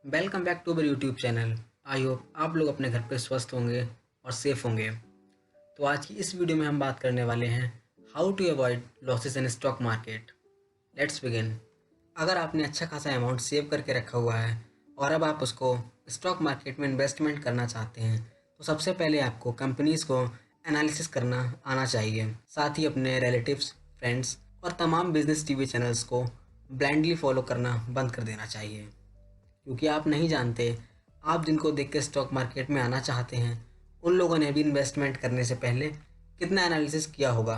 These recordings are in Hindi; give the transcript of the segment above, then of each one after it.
Welcome back to our YouTube channel. I hope आप लोग अपने घर पे स्वस्थ होंगे और सेफ होंगे। तो आज की इस वीडियो में हम बात करने वाले हैं how to avoid losses in stock market. Let's begin. अगर आपने अच्छा खासा अमाउंट सेव करके रखा हुआ है और अब आप उसको स्टॉक मार्केट में इन्वेस्टमेंट करना चाहते हैं तो सबसे पहले आपको कंपनीज़ को एनालिसिस करना आना चाहिए। साथ ही अपने रिलेटिव्स, फ्रेंड्स और तमाम बिजनेस टीवी चैनल्स को ब्लाइंडली फॉलो करना बंद कर देना चाहिए, क्योंकि आप नहीं जानते आप जिनको देख के स्टॉक मार्केट में आना चाहते हैं उन लोगों ने भी इन्वेस्टमेंट करने से पहले कितना एनालिसिस किया होगा।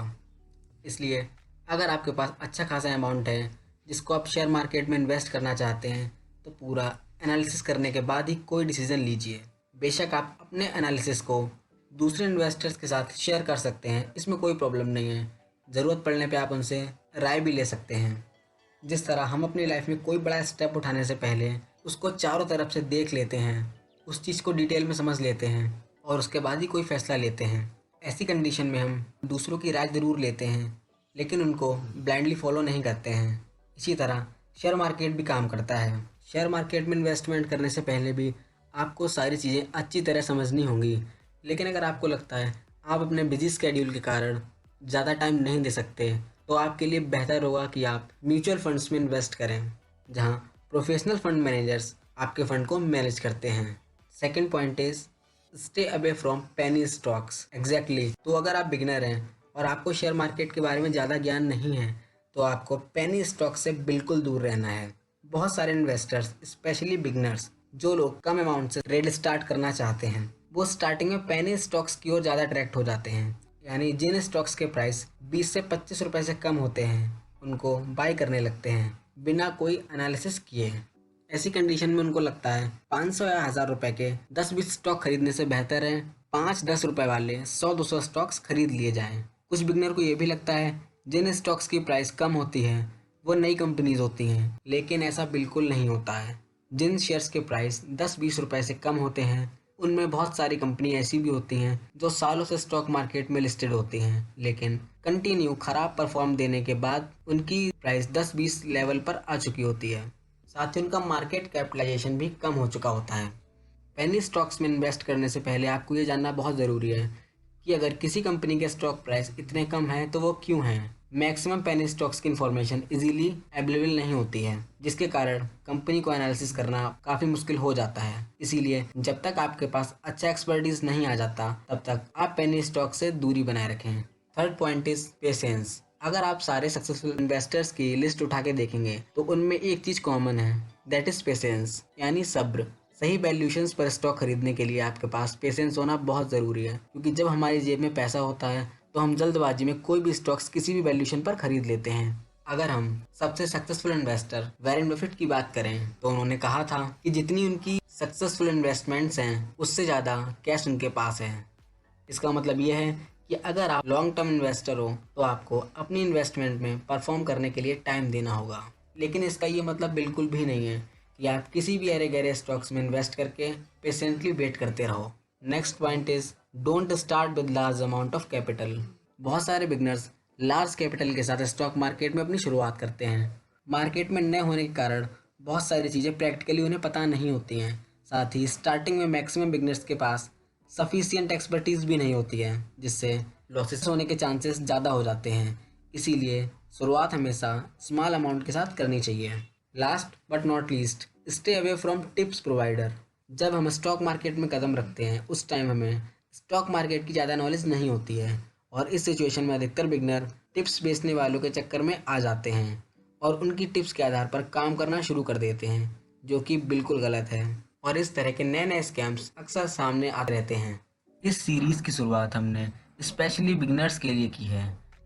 इसलिए अगर आपके पास अच्छा खासा अमाउंट है जिसको आप शेयर मार्केट में इन्वेस्ट करना चाहते हैं तो पूरा एनालिसिस करने के बाद ही कोई डिसीज़न लीजिए। बेशक आप अपने एनालिसिस को दूसरे इन्वेस्टर्स के साथ शेयर कर सकते हैं, इसमें कोई प्रॉब्लम नहीं है। ज़रूरत पड़ने पे आप उनसे राय भी ले सकते हैं। जिस तरह हम अपनी लाइफ में कोई बड़ा स्टेप उठाने से पहले उसको चारों तरफ से देख लेते हैं, उस चीज़ को डिटेल में समझ लेते हैं और उसके बाद ही कोई फ़ैसला लेते हैं। ऐसी कंडीशन में हम दूसरों की राय ज़रूर लेते हैं लेकिन उनको ब्लाइंडली फॉलो नहीं करते हैं। इसी तरह शेयर मार्केट भी काम करता है। शेयर मार्केट में इन्वेस्टमेंट करने से पहले भी आपको सारी चीज़ें अच्छी तरह समझनी होंगी, लेकिन अगर आपको लगता है आप अपने बिजी स्केड्यूल के कारण ज़्यादा टाइम नहीं दे सकते तो आपके लिए बेहतर होगा कि आप म्यूचुअल फंड्स में इन्वेस्ट करें, जहां प्रोफेशनल फंड मैनेजर्स आपके फंड को मैनेज करते हैं। Second point is stay away from penny stocks. Exactly. तो अगर आप बिगिनर हैं और आपको शेयर मार्केट के बारे में ज़्यादा ज्ञान नहीं है तो आपको पेनी स्टॉक से बिल्कुल दूर रहना है। बहुत सारे इन्वेस्टर्स, स्पेशली बिगिनर्स, जो लोग कम अमाउंट से ट्रेड स्टार्ट करना चाहते हैं, वो स्टार्टिंग में पेनी स्टॉक्स की ओर ज़्यादा अट्रैक्ट हो जाते हैं। यानी जिन स्टॉक्स के प्राइस 20 से 25 रुपए से कम होते हैं उनको बाई करने लगते हैं बिना कोई एनालिसिस किए। ऐसी कंडीशन में उनको लगता है 500 या 1000 रुपए के 10-20 स्टॉक खरीदने से बेहतर है 5-10 रुपए वाले 100-200 स्टॉक्स खरीद लिए जाएं। कुछ बिगनर को ये भी लगता है जिन स्टॉक्स की प्राइस कम होती है वो नई कंपनीज होती हैं, लेकिन ऐसा बिल्कुल नहीं होता है। जिन शेयर्स के प्राइस 10-20 रुपए से कम होते हैं उनमें बहुत सारी कंपनी ऐसी भी होती हैं जो सालों से स्टॉक मार्केट में लिस्टेड होती हैं, लेकिन कंटिन्यू खराब परफॉर्म देने के बाद उनकी प्राइस 10-20 लेवल पर आ चुकी होती है। साथ ही उनका मार्केट कैपिटलाइजेशन भी कम हो चुका होता है। पेनी स्टॉक्स में इन्वेस्ट करने से पहले आपको ये जानना बहुत ज़रूरी है कि अगर किसी कंपनी के स्टॉक प्राइस इतने कम हैं तो वो क्यों हैं। मैक्सिमम पेनी स्टॉक्स की इन्फॉर्मेशन इजीली अवेलेबल नहीं होती है, जिसके कारण कंपनी को एनालिसिस करना काफ़ी मुश्किल हो जाता है। इसीलिए जब तक आपके पास अच्छा एक्सपर्टीज नहीं आ जाता तब तक आप पेनी स्टॉक से दूरी बनाए रखें। Third point is patience. अगर आप सारे सक्सेसफुल इन्वेस्टर्स की लिस्ट उठा के देखेंगे तो उनमें एक चीज़ कॉमन है, दैट इज पेशेंस, यानी सब्र। सही वैल्यूएशंस पर स्टॉक खरीदने के लिए आपके पास पेशेंस होना बहुत ज़रूरी है, क्योंकि जब हमारी जेब में पैसा होता है तो हम जल्दबाजी में कोई भी स्टॉक्स किसी भी वैल्यूएशन पर खरीद लेते हैं। अगर हम सबसे सक्सेसफुल इन्वेस्टर वॉरेन बफेट की बात करें तो उन्होंने कहा था कि जितनी उनकी सक्सेसफुल इन्वेस्टमेंट्स हैं उससे ज़्यादा कैश उनके पास है। इसका मतलब यह है कि अगर आप लॉन्ग टर्म इन्वेस्टर हो तो आपको अपनी इन्वेस्टमेंट में परफॉर्म करने के लिए टाइम देना होगा, लेकिन इसका ये मतलब बिल्कुल भी नहीं है कि आप किसी भी अरे गहरे स्टॉक्स में इन्वेस्ट करके पेशेंटली वेट करते रहो। Next point is don't start with large amount of capital. बहुत सारे बिगनर्स लार्ज कैपिटल के साथ स्टॉक मार्केट में अपनी शुरुआत करते हैं। मार्केट में नए होने के कारण बहुत सारी चीज़ें प्रैक्टिकली उन्हें पता नहीं होती हैं। साथ ही स्टार्टिंग में मैक्सिमम बिगनर्स के पास सफिशिएंट एक्सपर्टीज़ भी नहीं होती है, जिससे लॉसेस होने के चांसेस ज़्यादा हो जाते हैं। इसीलिए शुरुआत हमेशा स्मॉल अमाउंट के साथ करनी चाहिए। Last but not least, stay away from tips provider. जब हम स्टॉक मार्केट में कदम रखते हैं उस टाइम हमें स्टॉक मार्केट की ज़्यादा नॉलेज नहीं होती है और इस सिचुएशन में अधिकतर बिगनर टिप्स बेचने वालों के चक्कर में आ जाते हैं और उनकी टिप्स के आधार पर काम करना शुरू कर देते हैं, जो कि बिल्कुल गलत है। और इस तरह के नए नए स्कैम्स अक्सर सामने आते रहते हैं। इस सीरीज़ की शुरुआत हमने स्पेशली बिगनर्स के लिए की है,